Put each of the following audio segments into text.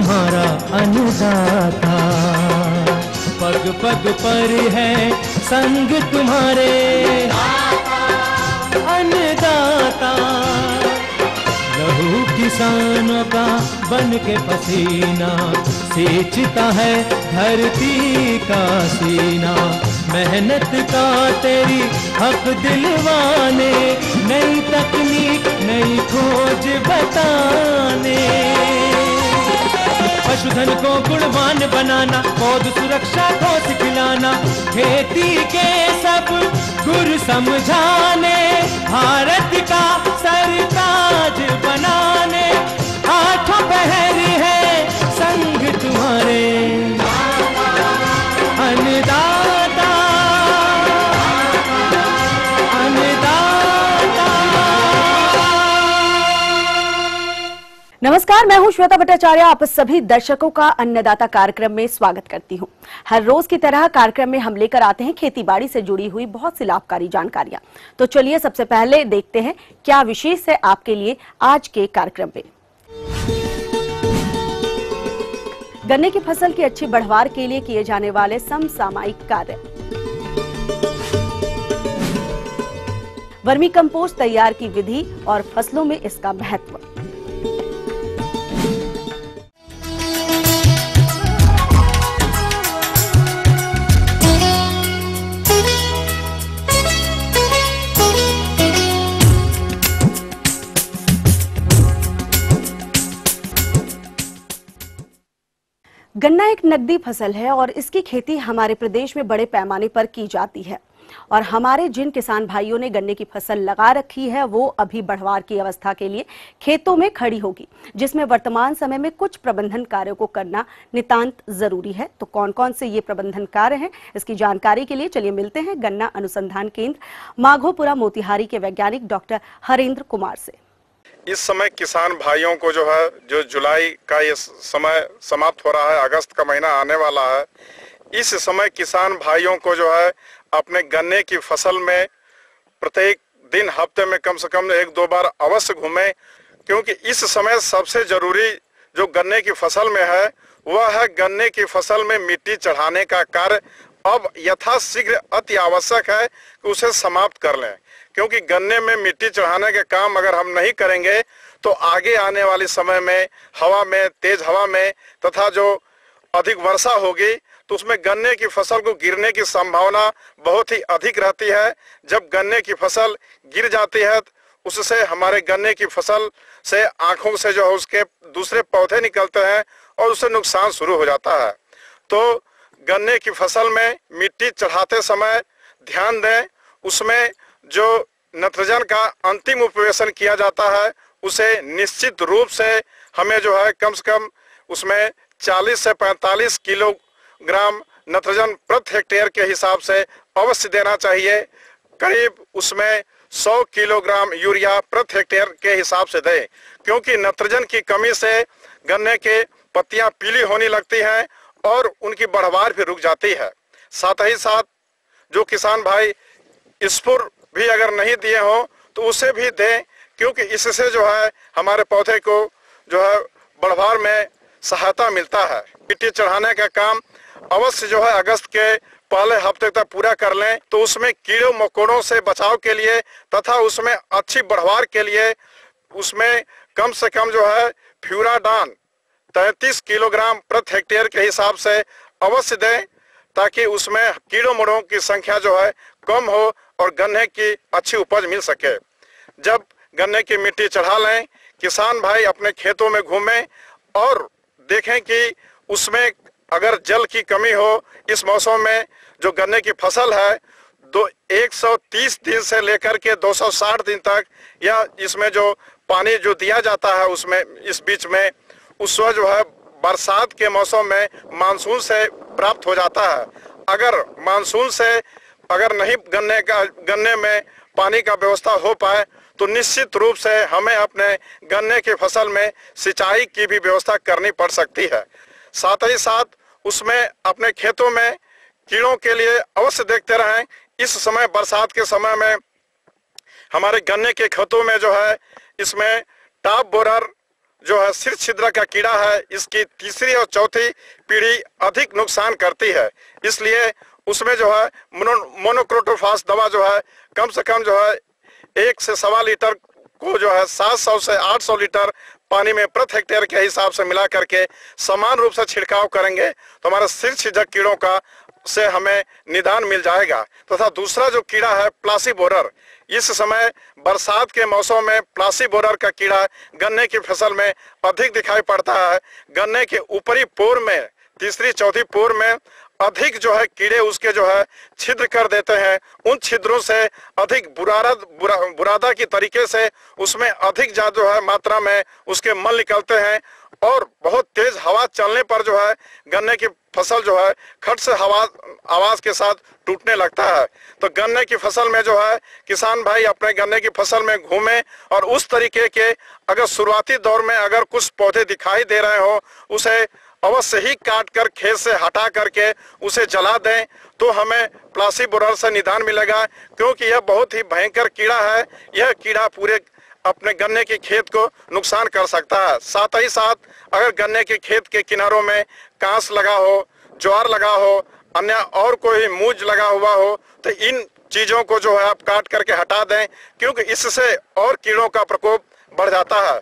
तुम्हारा अन्नदाता, पग पग पर है संग तुम्हारे अन्नदाता। लहू किसानों का बन के पसीना सींचता है धरती का सीना। मेहनत का तेरी हक दिलवाने, नई तकनीक नई खोज बताने। पशुधन को गुणवान बनाना, पौध सुरक्षा को सिखलाना, खेती के सब गुर समझाने, भारत का सरताज बनाने। आठों पहर है संग तुम्हारे अन्नदाता, अन्नदाता। नमस्कार, मैं हूं श्वेता भट्टाचार्य। आप सभी दर्शकों का अन्नदाता कार्यक्रम में स्वागत करती हूं। हर रोज की तरह कार्यक्रम में हम लेकर आते हैं खेतीबाड़ी से जुड़ी हुई बहुत सी लाभकारी जानकारियां। तो चलिए सबसे पहले देखते हैं क्या विशेष है आपके लिए आज के कार्यक्रम में। गन्ने की फसल की अच्छी बढ़वार के लिए किए जाने वाले समसामयिक कार्य। वर्मी कंपोस्ट तैयार की विधि और फसलों में इसका महत्व। गन्ना एक नकदी फसल है और इसकी खेती हमारे प्रदेश में बड़े पैमाने पर की जाती है। और हमारे जिन किसान भाइयों ने गन्ने की फसल लगा रखी है वो अभी बढ़वार की अवस्था के लिए खेतों में खड़ी होगी, जिसमें वर्तमान समय में कुछ प्रबंधन कार्यों को करना नितांत जरूरी है। तो कौन कौन से ये प्रबंधन कार्य हैं, इसकी जानकारी के लिए चलिए मिलते हैं गन्ना अनुसंधान केंद्र माघोपुरा मोतिहारी के वैज्ञानिक डॉक्टर हरेंद्र कुमार से। इस समय किसान भाइयों को जो है, जो जुलाई का ये समय समाप्त हो रहा है, अगस्त का महीना आने वाला है, इस समय किसान भाइयों को जो है अपने गन्ने की फसल में प्रत्येक दिन हफ्ते में कम से कम 1-2 बार अवश्य घूमें, क्योंकि इस समय सबसे जरूरी जो गन्ने की फसल में है वह है गन्ने की फसल में मिट्टी चढ़ाने का कार्य अब यथाशीघ्र अति आवश्यक है कि उसे समाप्त कर लें। क्योंकि गन्ने में मिट्टी चढ़ाने के काम अगर हम नहीं करेंगे तो आगे आने वाले समय में हवा में, तेज हवा में तथा जो अधिक वर्षा होगी तो उसमें गन्ने की फसल को गिरने की संभावना बहुत ही अधिक रहती है। जब गन्ने की फसल गिर जाती है उससे हमारे गन्ने की फसल से आंखों से जो है उसके दूसरे पौधे निकलते हैं और उससे नुकसान शुरू हो जाता है। तो गन्ने की फसल में मिट्टी चढ़ाते समय ध्यान दें, उसमें जो नाइट्रोजन का अंतिम उपवेशन किया जाता है उसे निश्चित रूप से हमें जो है कम से कम उसमें 40 से 45 किलोग्राम नाइट्रोजन प्रति हेक्टेयर के हिसाब से अवश्य देना चाहिए। करीब उसमें 100 किलोग्राम यूरिया प्रति हेक्टेयर के हिसाब से दें, क्योंकि नाइट्रोजन की कमी से गन्ने के पत्तियां पीली होने लगती हैं और उनकी बढ़वार भी रुक जाती है। साथ ही साथ जो किसान भाई स्फुर भी अगर नहीं दिए हो तो उसे भी दें, क्योंकि इससे जो है हमारे पौधे को जो है बढ़वार में सहायता मिलता है। मिट्टी चढ़ाने का काम अवश्य जो है अगस्त के पहले हफ्ते तक पूरा कर लें, तो उसमें कीड़ों मकोड़ों से बचाव के लिए तथा उसमें अच्छी बढ़वार के लिए उसमें कम से कम जो है फ्यूराडान 33 किलोग्राम प्रति हेक्टेयर के हिसाब से अवश्य दें, ताकि उसमें कीड़ों मकोड़ों की संख्या जो है कम हो और गन्ने की अच्छी उपज मिल सके। जब गन्ने की मिट्टी चढ़ा लें, किसान भाई अपने खेतों में घूमें और देखें कि उसमें अगर जल की कमी हो, इस मौसम में जो गन्ने की फसल है 130 दिन से लेकर के 260 दिन तक या इसमें जो पानी जो दिया जाता है उसमें इस बीच में उस वक्त जो है बरसात के मौसम में मानसून से प्राप्त हो जाता है। अगर मानसून से अगर नहीं गन्ने में पानी का व्यवस्था हो पाए तो निश्चित रूप से हमें अपने गन्ने की फसल में सिंचाई की भी व्यवस्था करनी पड़ सकती है। साथ ही साथ उसमें अपने खेतों में कीड़ों के लिए अवश्य देखते रहें। इस समय बरसात के समय में हमारे गन्ने के खेतों में जो है इसमें टॉप बोरर जो है सिर छिद्र का कीड़ा है, इसकी तीसरी और चौथी पीढ़ी अधिक नुकसान करती है। इसलिए उसमें जो है मोनोक्रोटोफास दवा जो है कम से कम जो है 1 से 1.25 लीटर को जो है 700 से 800 लीटर पानी में प्रति हेक्टेयर के हिसाब से मिला करके समान रूप से छिड़काव करेंगे तो हमारे सिर छिदक कीड़ों का से हमें निदान मिल जाएगा। तथा दूसरा जो कीड़ा है प्लासी बोरर, इस समय बरसात के मौसम में प्लासी बोरर का कीड़ा गन्ने की फसल में अधिक दिखाई पड़ता है। गन्ने के ऊपरी पोर में, तीसरी चौथी पोर में अधिक जो है कीड़े उसके जो है छिद्र कर देते हैं। उन छिद्रों से अधिक बुरादा की तरीके से उसमें अधिक ज्यादा जो है मात्रा में उसके मल निकलते हैं और बहुत तेज हवा चलने पर जो है गन्ने की फसल जो है खट से आवाज के साथ टूटने लगता है। तो गन्ने की फसल में जो है किसान भाई अपने गन्ने की फसल में घूमें और उस तरीके के अगर शुरुआती दौर में अगर कुछ पौधे दिखाई दे रहे हो उसे अवश्य ही काट कर खेत से हटा करके उसे जला दें तो हमें प्लासी बोरर से निदान मिलेगा, क्योंकि यह बहुत ही भयंकर कीड़ा है। यह कीड़ा पूरे अपने गन्ने के खेत को नुकसान कर सकता है। साथ ही साथ अगर गन्ने के खेत के किनारों में कांस लगा हो, ज्वार लगा हो, अन्य और कोई मूंज लगा हुआ हो तो इन चीजों को जो है आप काट करके हटा दें, क्योंकि इससे और कीड़ों का प्रकोप बढ़ जाता है।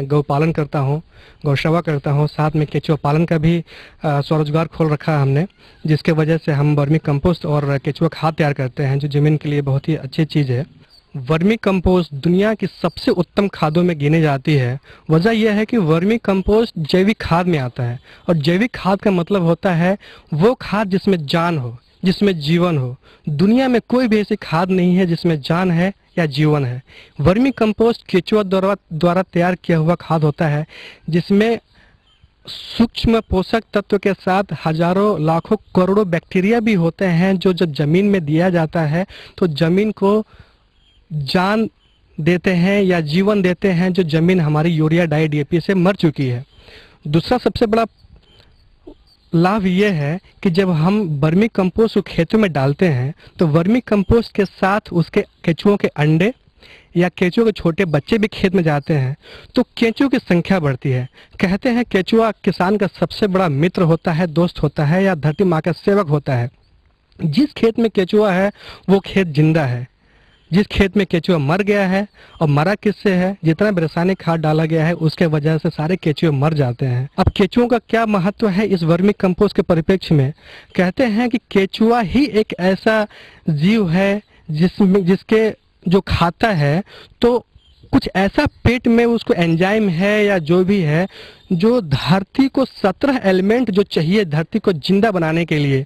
गौपालन करता हूँ, गौसेवा करता हूँ, साथ में केचुआ पालन का भी स्वरोजगार खोल रखा है हमने, जिसके वजह से हम वर्मी कंपोस्ट और केचुआ खाद तैयार करते हैं जो ज़मीन के लिए बहुत ही अच्छी चीज़ है। वर्मी कंपोस्ट दुनिया की सबसे उत्तम खादों में गिनी जाती है। वजह यह है कि वर्मी कंपोस्ट जैविक खाद में आता है और जैविक खाद का मतलब होता है वो खाद जिसमें जान हो, जिसमें जीवन हो। दुनिया में कोई भी ऐसी खाद नहीं है जिसमें जान है या जीवन है। वर्मी कंपोस्ट केचुआ द्वारा तैयार किया हुआ खाद होता है जिसमें सूक्ष्म पोषक तत्व के साथ हजारों लाखों करोड़ों बैक्टीरिया भी होते हैं जो जब जमीन में दिया जाता है तो जमीन को जान देते हैं या जीवन देते हैं, जो जमीन हमारी यूरिया डाई DAP से मर चुकी है। दूसरा सबसे बड़ा लाभ ये है कि जब हम वर्मी कंपोस्ट को खेतों में डालते हैं तो वर्मी कंपोस्ट के साथ उसके केचुओं के अंडे या केचुओं के छोटे बच्चे भी खेत में जाते हैं तो केचुओं की संख्या बढ़ती है। कहते हैं केचुआ किसान का सबसे बड़ा मित्र होता है, दोस्त होता है या धरती माँ का सेवक होता है। जिस खेत में केचुआ है वो खेत जिंदा है। जिस खेत में केचुआ मर गया है, और मरा किससे है, जितना भी रासायनिक खाद डाला गया है उसके वजह से सारे केचुए मर जाते हैं। अब केचुओं का क्या महत्व है इस वर्मी कंपोस्ट के परिप्रेक्ष्य में? कहते हैं कि केचुआ ही एक ऐसा जीव है जिसके जो खाता है तो कुछ ऐसा पेट में उसको एंजाइम है या जो भी है जो धरती को 17 एलिमेंट जो चाहिए धरती को जिंदा बनाने के लिए,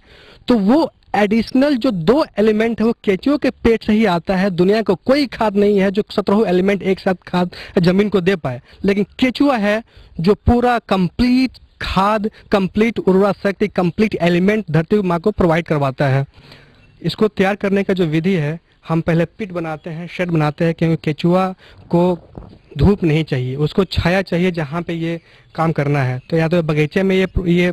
तो वो एडिशनल जो 2 एलिमेंट है वो केचुओं के पेट से ही आता है। दुनिया को कोई खाद नहीं है जो 17 एलिमेंट एक साथ खाद जमीन को दे पाए, लेकिन केचुआ है जो पूरा कंप्लीट खाद, कंप्लीट उर्वरा शक्ति, कंप्लीट एलिमेंट धरती माँ को प्रोवाइड करवाता है। इसको तैयार करने का जो विधि है, हम पहले पिट बनाते हैं, शेड बनाते हैं, क्योंकि केचुआ को धूप नहीं चाहिए, उसको छाया चाहिए जहाँ पे ये काम करना है। तो या तो बगीचे में ये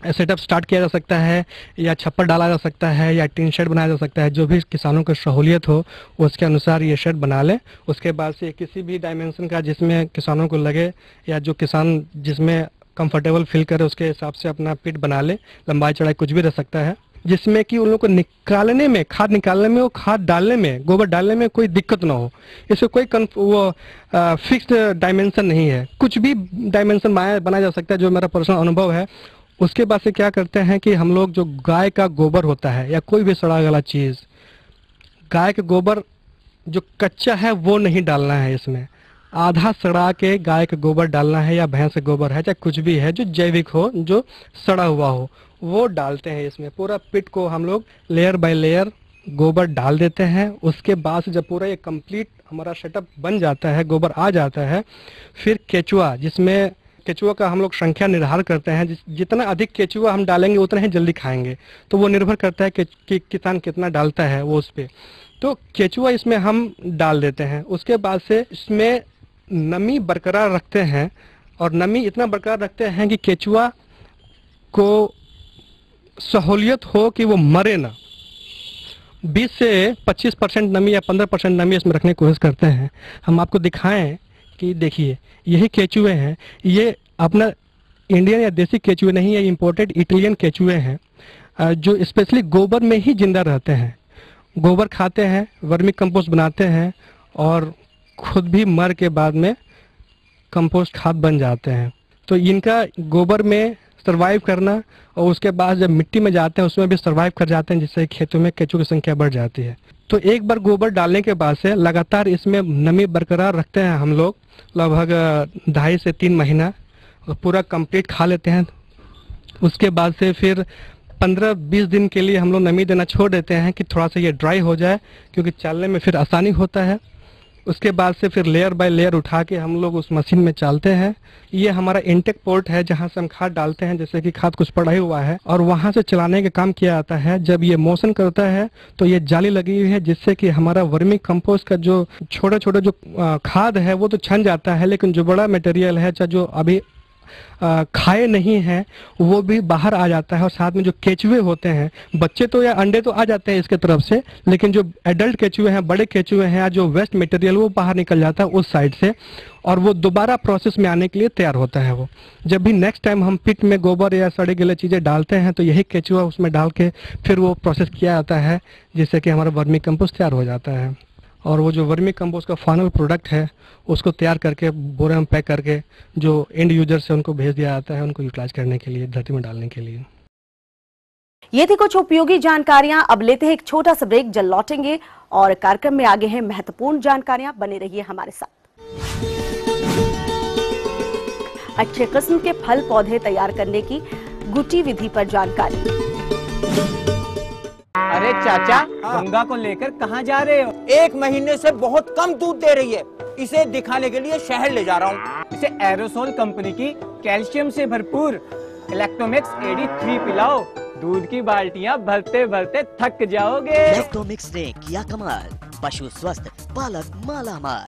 सेटअप स्टार्ट किया जा सकता है, या छप्पर डाला जा सकता है, या टीन शेड बनाया जा सकता है। जो भी किसानों को सहूलियत हो उसके अनुसार ये शेड बना ले। उसके बाद से किसी भी डायमेंशन का जिसमें किसानों को लगे या जो किसान जिसमें कंफर्टेबल फील करे उसके हिसाब से अपना पिट बना ले। लंबाई चौड़ाई कुछ भी रह सकता है, जिसमें कि उन लोगों को निकालने में, खाद निकालने में, वो खाद डालने में, गोबर डालने में कोई दिक्कत ना हो। इससे कोई फिक्स्ड डायमेंशन नहीं है, कुछ भी डायमेंशन बनाया जा सकता है, जो मेरा पर्सनल अनुभव है। उसके बाद से क्या करते हैं कि हम लोग जो गाय का गोबर होता है या कोई भी सड़ा गला चीज़, गाय के गोबर जो कच्चा है वो नहीं डालना है इसमें। आधा सड़ा के गाय का गोबर डालना है, या भैंस का गोबर है, चाहे कुछ भी है जो जैविक हो, जो सड़ा हुआ हो, वो डालते हैं इसमें। पूरा पिट को हम लोग लेयर बाय लेयर गोबर डाल देते हैं। उसके बाद से जब पूरा ये कंप्लीट हमारा सेटअप बन जाता है, गोबर आ जाता है, फिर केचुआ, जिसमें केचुआ का हम लोग संख्या निर्धारित करते हैं। जितना अधिक केचुआ हम डालेंगे उतना ही जल्दी खाएंगे, तो वो निर्भर करता है कि किसान कितना डालता है वो उस पर। तो केचुआ इसमें हम डाल देते हैं। उसके बाद से इसमें नमी बरकरार रखते हैं, और नमी इतना बरकरार रखते हैं कि केचुआ को सहूलियत हो कि वो मरे ना। 20 से 25% नमी या 15% नमी इसमें रखने की कोशिश करते हैं। हम आपको दिखाएं कि देखिए यही केचुए हैं, ये अपना इंडियन या देसी केचुए नहीं है, इंपोर्टेड इटालियन केचुए हैं जो स्पेशली गोबर में ही जिंदा रहते हैं। गोबर खाते हैं, वर्मी कंपोस्ट बनाते हैं और खुद भी मर के बाद में कंपोस्ट खाद बन जाते हैं। तो इनका गोबर में सरवाइव करना और उसके बाद जब मिट्टी में जाते हैं उसमें भी सरवाइव कर जाते हैं, जिससे खेतों में केचुए की संख्या बढ़ जाती है। तो एक बार गोबर डालने के बाद से लगातार इसमें नमी बरकरार रखते हैं हम लोग, लगभग 2.5 से 3 महीना, और पूरा कंप्लीट खा लेते हैं। उसके बाद से फिर 15-20 दिन के लिए हम लोग नमी देना छोड़ देते हैं कि थोड़ा सा ये ड्राई हो जाए, क्योंकि चालने में फिर आसानी होता है। उसके बाद से फिर लेयर बाय लेयर उठा के हम लोग उस मशीन में चालते हैं। ये हमारा इनटेक पोर्ट है जहाँ से हम खाद डालते हैं, जैसे कि खाद कुछ पड़ा ही हुआ है, और वहाँ से चलाने का काम किया जाता है। जब ये मोशन करता है तो ये जाली लगी हुई है, जिससे कि हमारा वर्मी कंपोस्ट का जो छोटे छोटे जो खाद है वो तो छन जाता है, लेकिन जो बड़ा मटेरियल है चाहे जो अभी खाए नहीं हैं वो भी बाहर आ जाता है। और साथ में जो केचुए होते हैं, बच्चे तो या अंडे तो आ जाते हैं इसके तरफ से, लेकिन जो एडल्ट केचुए हैं, बड़े केचुए हैं, जो वेस्ट मटेरियल वो बाहर निकल जाता है उस साइड से, और वो दोबारा प्रोसेस में आने के लिए तैयार होता है। वो जब भी नेक्स्ट टाइम हम पिट में गोबर या सड़े गले चीज़ें डालते हैं तो यही केचुआ उसमें डाल के फिर वो प्रोसेस किया जाता है, जिससे कि हमारा वर्मी कंपोस्ट तैयार हो जाता है। और वो जो वर्मी कंपोस्ट का फाइनल प्रोडक्ट है उसको तैयार करके बोरे में पैक करके जो एंड यूजर से उनको भेज दिया जाता है, उनको यूटिलाइज करने के लिए, धरती में डालने के लिए। ये थी कुछ उपयोगी जानकारियां। अब लेते हैं एक छोटा सा ब्रेक, जल्द लौटेंगे और कार्यक्रम में आगे हैं महत्वपूर्ण जानकारियां। बने रहिए हमारे साथ। अच्छे किस्म के फल पौधे तैयार करने की गुटी विधि पर जानकारी। अरे चाचा, गंगा को लेकर कहाँ जा रहे हो? 1 महीने से बहुत कम दूध दे रही है, इसे दिखाने के लिए शहर ले जा रहा हूँ। इसे एरोसोल कंपनी की कैल्शियम से भरपूर इलेक्ट्रोमिक्स AD3 पिलाओ, दूध की बाल्टियाँ भरते भरते थक जाओगे। इलेक्ट्रोमिक्स ने किया कमाल, पशु स्वस्थ, पालक मालामाल।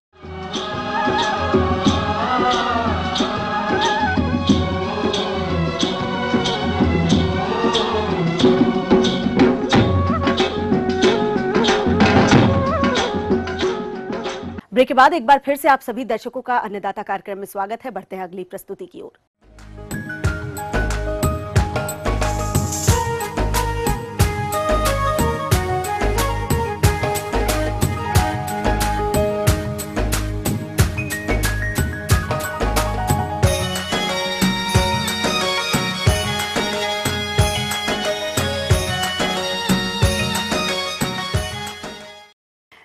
ब्रेक के बाद एक बार फिर से आप सभी दर्शकों का अन्नदाता कार्यक्रम में स्वागत है। बढ़ते हैं अगली प्रस्तुति की ओर।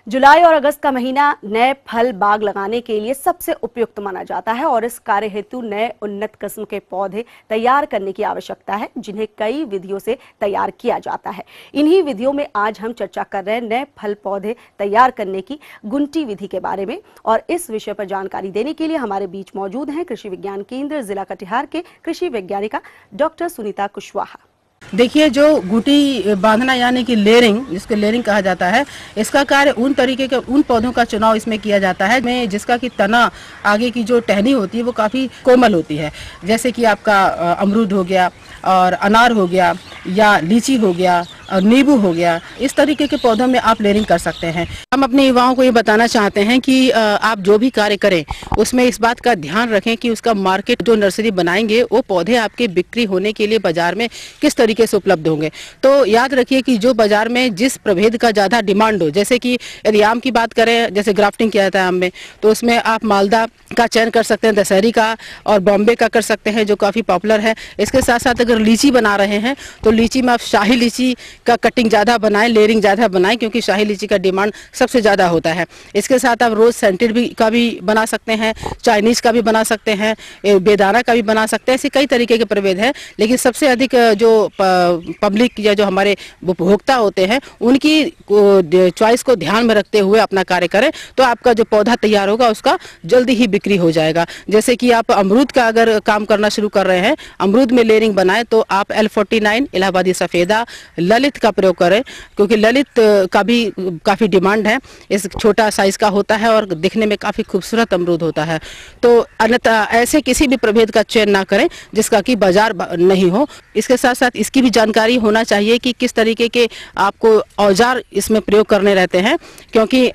जुलाई और अगस्त का महीना नए फल बाग लगाने के लिए सबसे उपयुक्त माना जाता है और इस कार्य हेतु नए उन्नत किस्म के पौधे तैयार करने की आवश्यकता है, जिन्हें कई विधियों से तैयार किया जाता है। इन्हीं विधियों में आज हम चर्चा कर रहे हैं नए फल पौधे तैयार करने की गुंटी विधि के बारे में। और इस विषय पर जानकारी देने के लिए हमारे बीच मौजूद हैं कृषि विज्ञान केंद्र जिला कटिहार के कृषि वैज्ञानिका डॉक्टर सुनीता कुशवाहा। देखिए, जो गुटी बांधना यानी कि लेयरिंग, जिसको लेयरिंग कहा जाता है, इसका कार्य उन तरीके के उन पौधों का चुनाव इसमें किया जाता है में जिसका कि तना आगे की जो टहनी होती है वो काफी कोमल होती है, जैसे कि आपका अमरूद हो गया और अनार हो गया या लीची हो गया और नींबू हो गया। इस तरीके के पौधों में आप लेयरिंग कर सकते हैं। हम अपने युवाओं को ये बताना चाहते हैं कि आप जो भी कार्य करें उसमें इस बात का ध्यान रखें कि उसका मार्केट, जो नर्सरी बनाएंगे वो पौधे आपके बिक्री होने के लिए बाजार में किस तरीके से उपलब्ध होंगे। तो याद रखिए कि जो बाजार में जिस प्रभेद का ज्यादा डिमांड हो, जैसे कि यदि आम की बात करें, जैसे ग्राफ्टिंग किया जाता है आम में, तो उसमें आप मालदा का चयन कर सकते हैं, दशहरी का और बॉम्बे का कर सकते हैं, जो काफी पॉपुलर है। इसके साथ साथ अगर लीची बना रहे हैं तो लीची में आप शाही लीची का कटिंग ज्यादा बनाएं, लेयरिंग ज्यादा बनाएं, क्योंकि शाही लीची का डिमांड सबसे ज्यादा होता है। इसके साथ आप रोज सेंटेड भी का भी बना सकते हैं, चाइनीज का भी बना सकते हैं, बेदाना का भी बना सकते हैं। ऐसे कई तरीके के प्रभेद हैं, लेकिन सबसे अधिक जो पब्लिक या जो हमारे उपभोक्ता होते हैं उनकी चॉइस को ध्यान में रखते हुए अपना कार्य करें तो आपका जो पौधा तैयार होगा उसका जल्दी ही बिक्री हो जाएगा। जैसे कि आप अमरूद का अगर काम करना शुरू कर रहे हैं, अमरूद में लेयरिंग बनाए तो आप L49, इलाहाबादी सफेदा, ललित ललित का प्रयोग करें, क्योंकि ललित का भी काफ़ी डिमांड है। इस छोटा साइज का होता है और दिखने में काफ़ी खूबसूरत अमरूद होता है। तो अन्यथा ऐसे किसी भी प्रभेद का चयन ना करें जिसका कि बाजार नहीं हो। इसके साथ साथ इसकी भी जानकारी होना चाहिए कि किस तरीके के आपको औजार इसमें प्रयोग करने रहते हैं, क्योंकि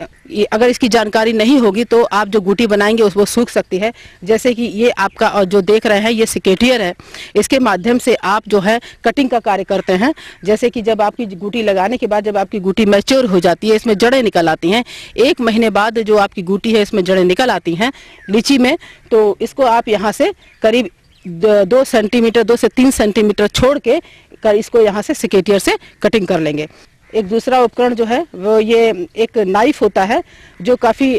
अगर इसकी जानकारी नहीं होगी तो आप जो गुटी बनाएंगे वो सूख सकती है। जैसे कि ये आपका और जो देख रहे हैं ये सिकेटियर है, इसके माध्यम से आप जो है कटिंग का कार्य करते हैं। जैसे कि जब आपकी गुटी लगाने के बाद जब आपकी गुटी मैच्योर हो जाती है, इसमें जड़ें निकल आती हैं। 1 महीने बाद जो आपकी गुटी है इसमें जड़ें निकल आती हैं लीची में, तो इसको आप यहाँ से करीब 2 सेंटीमीटर 2 से 3 सेंटीमीटर छोड़ के इसको यहाँ से सिकेटियर से कटिंग कर लेंगे। एक दूसरा उपकरण जो है वो ये एक नाइफ होता है जो काफ़ी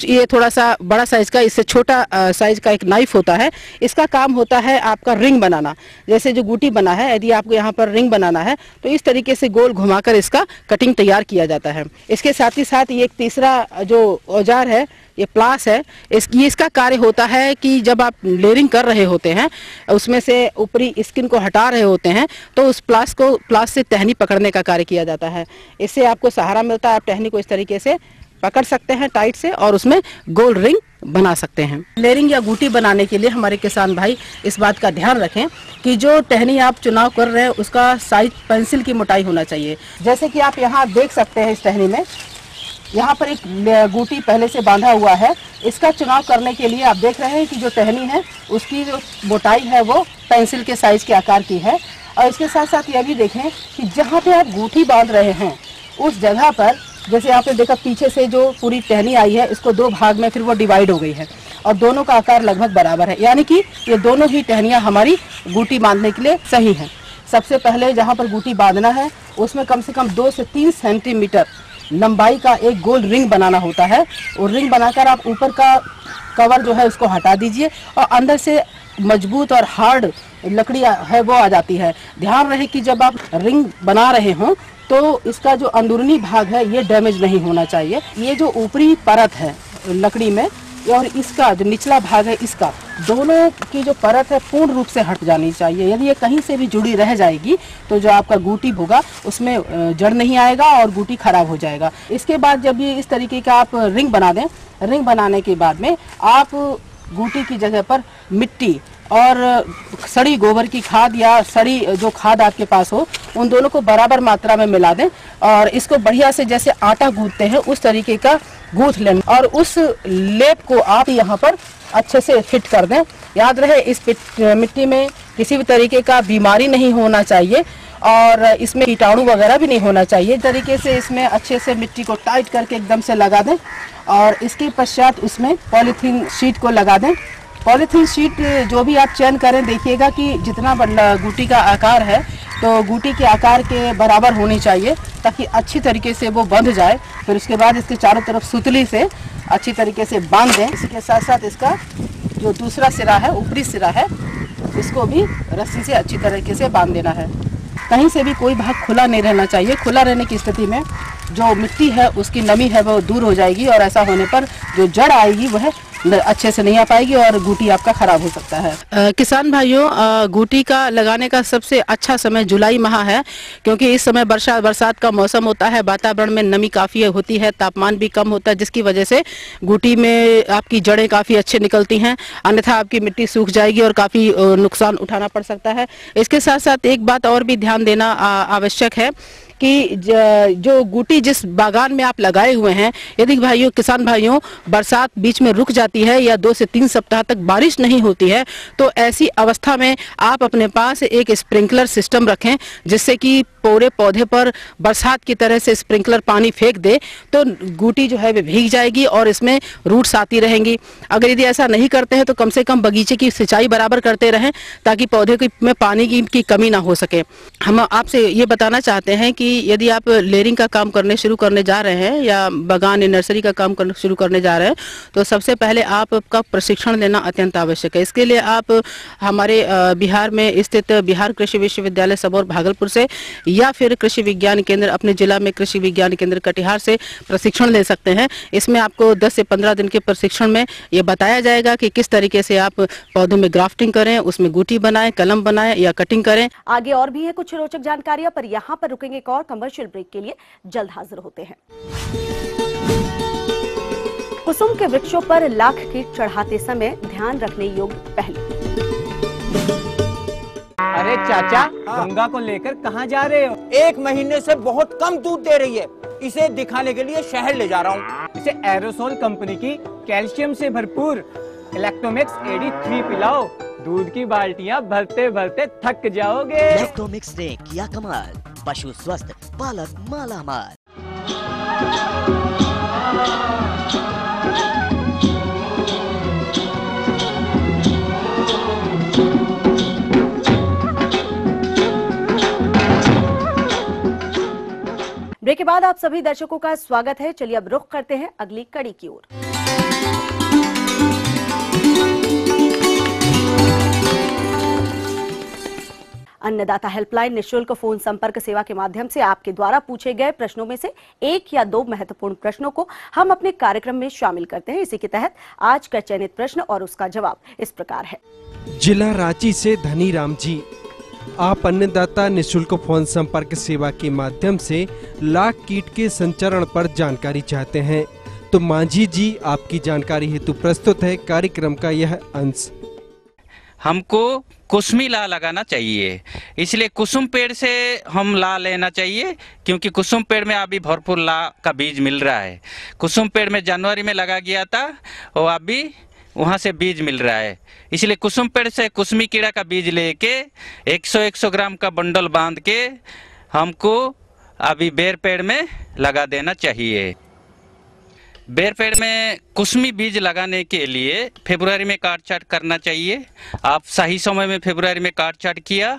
ये थोड़ा सा बड़ा साइज का, इससे छोटा साइज का एक नाइफ होता है। इसका काम होता है आपका रिंग बनाना। जैसे जो गुटी बना है, यदि आपको यहाँ पर रिंग बनाना है तो इस तरीके से गोल घुमाकर इसका कटिंग तैयार किया जाता है। इसके साथ ही साथ ये एक तीसरा जो औजार है ये प्लास है। इसका कार्य होता है कि जब आप लेयरिंग कर रहे होते हैं, उसमें से ऊपरी स्किन को हटा रहे होते हैं, तो उस प्लास से टहनी पकड़ने का कार्य किया जाता है। इससे आपको सहारा मिलता है, आप टहनी को इस तरीके से पकड़ सकते हैं टाइट से और उसमें गोल रिंग बना सकते हैं। लेयरिंग या गुटी बनाने के लिए हमारे किसान भाई इस बात का ध्यान रखें कि जो टहनी आप चुनाव कर रहे हैं उसका साइज पेंसिल की मोटाई होना चाहिए। जैसे कि आप यहाँ देख सकते हैं, इस टहनी में यहाँ पर एक गुटी पहले से बांधा हुआ है। इसका चुनाव करने के लिए आप देख रहे हैं कि जो टहनी है उसकी जो मोटाई है वो पेंसिल के साइज के आकार की है। और इसके साथ साथ यह भी देखें कि जहाँ पे आप गुठी बांध रहे हैं उस जगह पर, जैसे आपने देखा पीछे से जो पूरी टहनी आई है इसको 2 भाग में फिर वो डिवाइड हो गई है और दोनों का आकार लगभग बराबर है, यानी कि ये दोनों ही टहनियाँ हमारी गुटी बांधने के लिए सही हैं। सबसे पहले जहाँ पर गुटी बांधना है उसमें कम से कम 2 से 3 सेंटीमीटर लंबाई का एक गोल रिंग बनाना होता है। और रिंग बनाकर आप ऊपर का कवर जो है उसको हटा दीजिए और अंदर से मजबूत और हार्ड लकड़ी है वो आ जाती है। ध्यान रहे कि जब आप रिंग बना रहे हों तो इसका जो अंदरूनी भाग है ये डैमेज नहीं होना चाहिए। ये जो ऊपरी परत है लकड़ी में और इसका जो निचला भाग है, इसका दोनों की जो परत है पूर्ण रूप से हट जानी चाहिए। यदि ये कहीं से भी जुड़ी रह जाएगी तो जो आपका गुटी होगा उसमें जड़ नहीं आएगा और गुटी खराब हो जाएगा। इसके बाद जब ये इस तरीके का आप रिंग बना दें, रिंग बनाने के बाद में आप गुटी की जगह पर मिट्टी और सड़ी गोबर की खाद या सड़ी जो खाद आपके पास हो उन दोनों को बराबर मात्रा में मिला दें और इसको बढ़िया से जैसे आटा गूंथते हैं उस तरीके का गूंथ लें और उस लेप को आप यहाँ पर अच्छे से फिट कर दें। याद रहे इस मिट्टी में किसी भी तरीके का बीमारी नहीं होना चाहिए और इसमें कीटाणु वगैरह भी नहीं होना चाहिए। तरीके से इसमें अच्छे से मिट्टी को टाइट करके एकदम से लगा दें और इसके पश्चात उसमें पॉलीथीन शीट को लगा दें। पॉलीथीन शीट जो भी आप चयन करें, देखिएगा कि जितना गुटी का आकार है तो गुटी के आकार के बराबर होनी चाहिए ताकि अच्छी तरीके से वो बंध जाए। फिर उसके बाद इसके चारों तरफ सुतली से अच्छी तरीके से बांध दें। इसके साथ साथ इसका जो दूसरा सिरा है, ऊपरी सिरा है, इसको भी रस्सी से अच्छी तरीके से बांध देना है। कहीं से भी कोई भाग खुला नहीं रहना चाहिए। खुला रहने की स्थिति में जो मिट्टी है उसकी नमी है वो दूर हो जाएगी और ऐसा होने पर जो जड़ आएगी वह अच्छे से नहीं आ पाएगी और गुटी आपका खराब हो सकता है। किसान भाइयों, गुटी का लगाने का सबसे अच्छा समय जुलाई माह है, क्योंकि इस समय बरसात का मौसम होता है, वातावरण में नमी काफ़ी होती है, तापमान भी कम होता है, जिसकी वजह से गुटी में आपकी जड़ें काफ़ी अच्छे निकलती हैं, अन्यथा आपकी मिट्टी सूख जाएगी और काफ़ी नुकसान उठाना पड़ सकता है। इसके साथ साथ एक बात और भी ध्यान देना आवश्यक है कि जो गुटी जिस बागान में आप लगाए हुए हैं, यदि भाइयों किसान भाइयों बरसात बीच में रुक जाती है या 2 से 3 सप्ताह तक बारिश नहीं होती है तो ऐसी अवस्था में आप अपने पास एक स्प्रिंकलर सिस्टम रखें, जिससे कि पूरे पौधे पर बरसात की तरह से स्प्रिंकलर पानी फेंक दे तो गुटी जो है वे भीग जाएगी और इसमें रूट्स आती रहेंगी। अगर यदि ऐसा नहीं करते हैं तो कम से कम बगीचे की सिंचाई बराबर करते रहें ताकि पौधे में पानी की कमी ना हो सके। हम आपसे ये बताना चाहते हैं कि यदि आप लेयरिंग का काम शुरू करने जा रहे हैं या बागान या नर्सरी का काम शुरू करने जा रहे हैं तो सबसे पहले आपका प्रशिक्षण लेना अत्यंत आवश्यक है। इसके लिए आप हमारे बिहार में स्थित बिहार कृषि विश्वविद्यालय सबौर भागलपुर से या फिर कृषि विज्ञान केंद्र अपने जिला में कृषि विज्ञान केंद्र कटिहार से प्रशिक्षण ले सकते हैं। इसमें आपको 10 से 15 दिन के प्रशिक्षण में ये बताया जाएगा कि किस तरीके से आप पौधों में ग्राफ्टिंग करें, उसमें गुटी बनाएं, कलम बनाएं या कटिंग करें। आगे और भी है कुछ रोचक जानकारियां, पर यहाँ पर रुकेंगे। और कमर्शियल ब्रेक के लिए जल्द हाजिर होते हैं। कुसुम के वृक्षों पर लाख कीट चढ़ाते समय ध्यान रखने योग्य पहलू। अरे चाचा, गंगा को लेकर कहाँ जा रहे हो? 1 महीने से बहुत कम दूध दे रही है, इसे दिखाने के लिए शहर ले जा रहा हूँ। इसे एरोसोल कंपनी की कैल्शियम से भरपूर इलेक्ट्रोमिक्स AD 3 पिलाओ, दूध की बाल्टियाँ भरते भरते थक जाओगे। इलेक्ट्रोमिक्स ने किया कमाल, पशु स्वस्थ, पालक मालामाल। ब्रेक के बाद आप सभी दर्शकों का स्वागत है। चलिए अब रुख करते हैं अगली कड़ी की ओर। अन्नदाता हेल्पलाइन निःशुल्क फोन संपर्क सेवा के माध्यम से आपके द्वारा पूछे गए प्रश्नों में से 1 या 2 महत्वपूर्ण प्रश्नों को हम अपने कार्यक्रम में शामिल करते हैं। इसी के तहत आज का चयनित प्रश्न और उसका जवाब इस प्रकार है। जिला रांची से धनीराम जी, आप अन्नदाता निःशुल्क फोन संपर्क सेवा के माध्यम से लाख कीट के संचरण पर जानकारी चाहते हैं, तो मांझी जी आपकी जानकारी हेतु प्रस्तुत है कार्यक्रम का यह अंश। हमको कुसमी ला लगाना चाहिए, इसलिए कुसुम पेड़ से हम ला लेना चाहिए, क्योंकि कुसुम पेड़ में अभी भरपूर ला का बीज मिल रहा है। कुसुम पेड़ में जनवरी में लगा गया था और अभी वहाँ से बीज मिल रहा है, इसलिए कुसुम पेड़ से कुसमी कीड़ा का बीज लेके 100 ग्राम का बंडल बांध के हमको अभी बेर पेड़ में लगा देना चाहिए। बेर पेड़ में कुसमी बीज लगाने के लिए फरवरी में काट छाट करना चाहिए। आप सही समय में फरवरी में काट छाट किया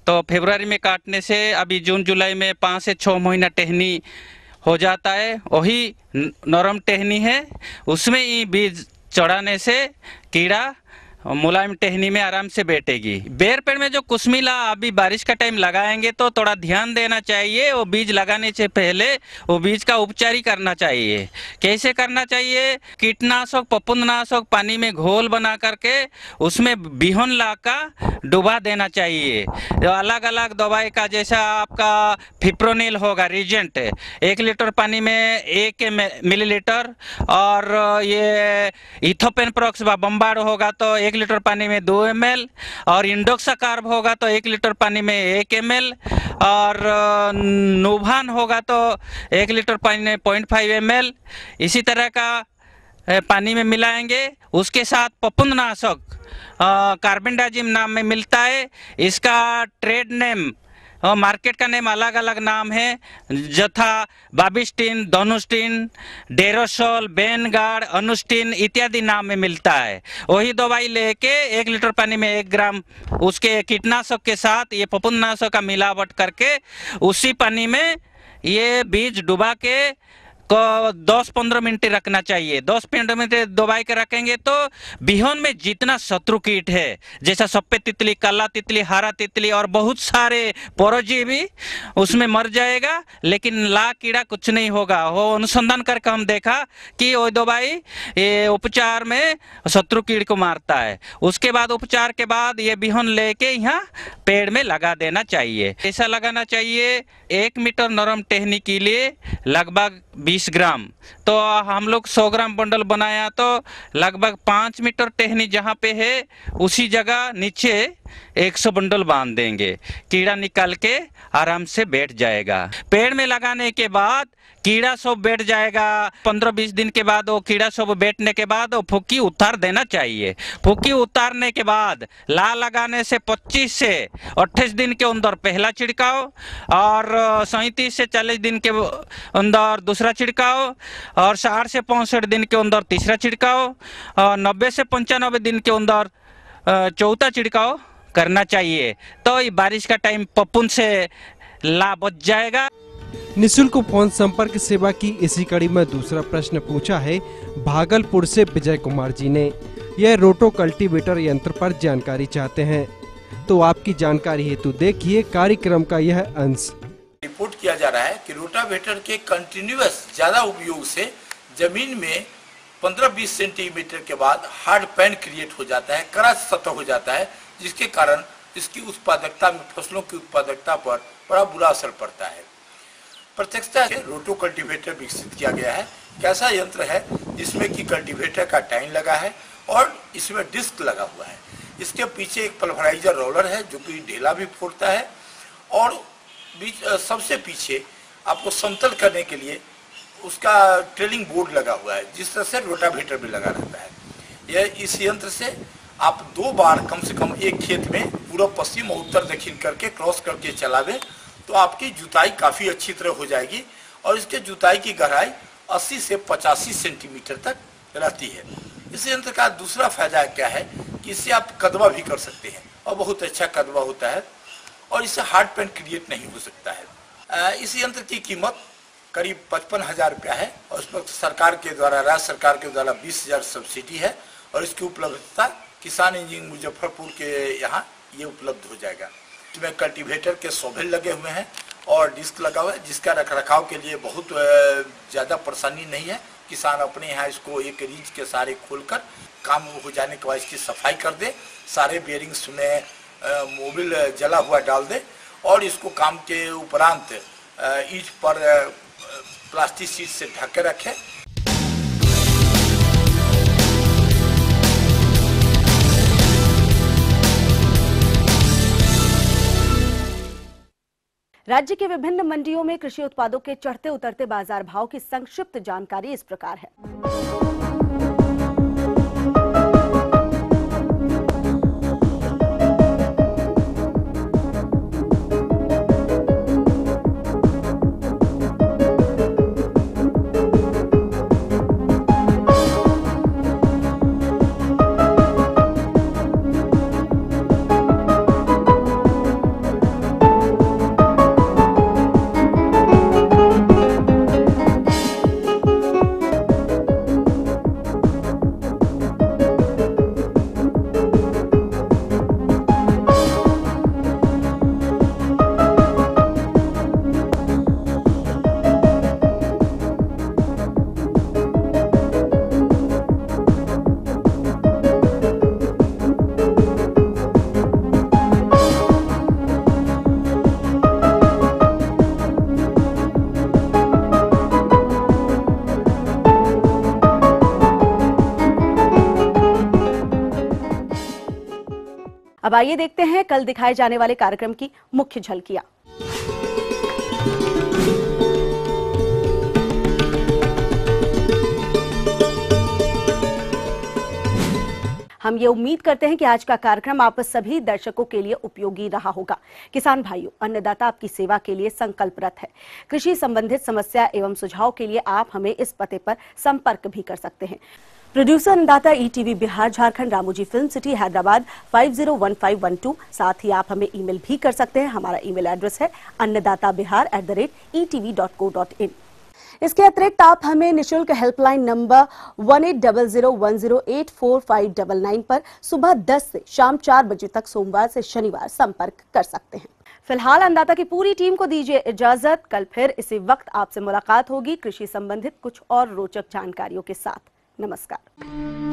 तो फरवरी में काटने से अभी जून जुलाई में 5 से 6 महीना टहनी हो जाता है, वही नरम टहनी है, उसमें ही बीज चढ़ाने से कीड़ा मुलायम टहनी में आराम से बैठेगी। बेर पेड़ में जो कुसमीला अभी बारिश का टाइम लगाएंगे तो थोड़ा ध्यान देना चाहिए, वो बीज लगाने से पहले वो बीज का उपचार ही करना चाहिए। कैसे करना चाहिए? कीटनाशक फफूंदनाशक पानी में घोल बना करके उसमें बिहोन लाका डुबा देना चाहिए। अलग अलग दवाई का, जैसा आपका फिप्रोनिल होगा रीजेंट 1 लीटर पानी में 1 मिलीलीटर, और ये इथोपेन प्रोक्स बम्बार्ड होगा तो 1 लीटर पानी में 2 ml, और इंडोक्साकार्ब होगा तो 1 लीटर पानी में 1 ml, और नोभान होगा तो 1 लीटर पानी में 0.5 ml। इसी तरह का पानी में मिलाएंगे। उसके साथ फफूंदनाशक कार्बेंडाजिम नाम में मिलता है, इसका ट्रेड नेम और मार्केट का नेम अलग अलग नाम है, यथा बाबिस्टिन, दोनुस्टिन, डेरोसोल, बेनगार्ड, अनुस्टिन इत्यादि नाम में मिलता है। वही दवाई लेके 1 लीटर पानी में 1 ग्राम उसके कीटनाशक के साथ ये फफूंदनाशक का मिलावट करके उसी पानी में ये बीज डुबा के को 10-15 मिनट रखना चाहिए। 10-15 मिनट दबाई के रखेंगे तो बिहोन में जितना शत्रु कीट है, जैसा सफेद तितली, काला तितली, हरा तितली और बहुत सारे परजीवी उसमें मर जाएगा, लेकिन ला कीड़ा कुछ नहीं होगा। वो अनुसंधान करके हम देखा कि वो दवाई ये उपचार में शत्रु कीट को मारता है। उसके बाद उपचार के बाद ये बिहोन लेके यहाँ पेड़ में लगा देना चाहिए। ऐसा लगाना चाहिए 1 मीटर नरम टहनी के लिए लगभग 20 ग्राम। तो हम लोग 100 ग्राम बंडल बनाया तो लगभग 5 मीटर टहनी जहाँ पे है उसी जगह नीचे 100 बंडल बांध देंगे, कीड़ा निकाल के आराम से बैठ जाएगा। पेड़ में लगाने के बाद कीड़ा सब बैठ जाएगा। 15-20 दिन के बाद वो कीड़ा सब बैठने के बाद वो फुक्की उतार देना चाहिए। फुक्की उतारने के बाद ला लगाने से 25 से 28 दिन के अंदर पहला छिड़काव, और 37 से 40 दिन के अंदर दूसरा छिड़काव, और 60 से 65 दिन के अंदर तीसरा छिड़काव, और 90 से 95 दिन के अंदर चौथा छिड़काव करना चाहिए। तो ये बारिश का टाइम पपुन से ला बच जाएगा। निःशुल्क फोन संपर्क सेवा की इसी कड़ी में दूसरा प्रश्न पूछा है भागलपुर से विजय कुमार जी ने। यह रोटो कल्टीवेटर यंत्र पर जानकारी चाहते हैं, तो आपकी जानकारी हेतु देखिए कार्यक्रम का यह अंश। रिपोर्ट किया जा रहा है कि रोटावेटर के कंटिन्यूअस ज्यादा उपयोग से जमीन में 15-20 सेंटीमीटर के बाद हार्ड पैन क्रिएट हो जाता है, कड़ा सतह हो जाता है, जिसके कारण इसकी उत्पादकता में, फसलों की उत्पादकता पर बड़ा बुरा असर पड़ता है। प्रत्यक्षता रोटो कल्टीवेटर विकसित किया गया है। कैसा यंत्र है जिसमें कि कल्टीवेटर का टाइन लगा है और इसमें डिस्क लगा हुआ है। इसके पीछे एक पल्वराइजर रोलर है जो कि ढेला भी फोड़ता है और सबसे पीछे आपको समतल करने के लिए उसका ट्रेलिंग बोर्ड लगा हुआ है, जिस तरह से रोटावेटर भी लगा रहता है। यह इस यंत्र से आप 2 बार कम से कम एक खेत में पूर्व पश्चिम और उत्तर दक्षिण करके क्रॉस करके चलावे तो आपकी जुताई काफ़ी अच्छी तरह हो जाएगी और इसके जुताई की गहराई 80 से 85 सेंटीमीटर तक रहती है। इस यंत्र का दूसरा फायदा क्या है कि इससे आप कदवा भी कर सकते हैं और बहुत अच्छा कदवा होता है और इससे हार्ड पैन क्रिएट नहीं हो सकता है। इस यंत्र की कीमत करीब 55,000 रुपया है और इस पर सरकार के द्वारा, राज्य सरकार के द्वारा 20,000 सब्सिडी है और इसकी उपलब्धता किसान इंजीनियरिंग मुजफ्फरपुर के यहाँ ये उपलब्ध हो जाएगा। इसमें कल्टीवेटर के शोभेल लगे हुए हैं और डिस्क लगा हुआ है, जिसका रखरखाव के लिए बहुत ज़्यादा परेशानी नहीं है। किसान अपने यहाँ इसको एक रीच के सारे खोलकर काम हो जाने के बाद इसकी सफाई कर दे, सारे बेयरिंग्स में मोबिल जला हुआ डाल दे और इसको काम के उपरांत ईंट पर प्लास्टिक शीट से ढक के रखे। राज्य के विभिन्न मंडियों में कृषि उत्पादों के चढ़ते उतरते बाजार भाव की संक्षिप्त जानकारी इस प्रकार है। अब आइए देखते हैं कल दिखाए जाने वाले कार्यक्रम की मुख्य झलकियां। हम ये उम्मीद करते हैं कि आज का कार्यक्रम आप सभी दर्शकों के लिए उपयोगी रहा होगा। किसान भाइयों, अन्नदाता आपकी सेवा के लिए संकल्परत है। कृषि संबंधित समस्या एवं सुझाव के लिए आप हमें इस पते पर संपर्क भी कर सकते हैं। प्रोड्यूसर अन्नदाता ETV Bihar Jharkhand, Ramoji film city Hyderabad 501512। साथ ही आप हमें ईमेल भी कर सकते हैं। हमारा ईमेल एड्रेस है annadatabihar@etv.co.in। इसके अतिरिक्त आप हमें निशुल्क हेल्पलाइन नंबर 180010845999 पर सुबह 10 से शाम 4 बजे तक सोमवार से शनिवार संपर्क कर सकते हैं। फिलहाल अन्नदाता की पूरी टीम को दीजिए इजाजत। कल फिर इसी वक्त आपसे मुलाकात होगी कृषि संबंधित कुछ और रोचक जानकारियों के साथ। नमस्कार।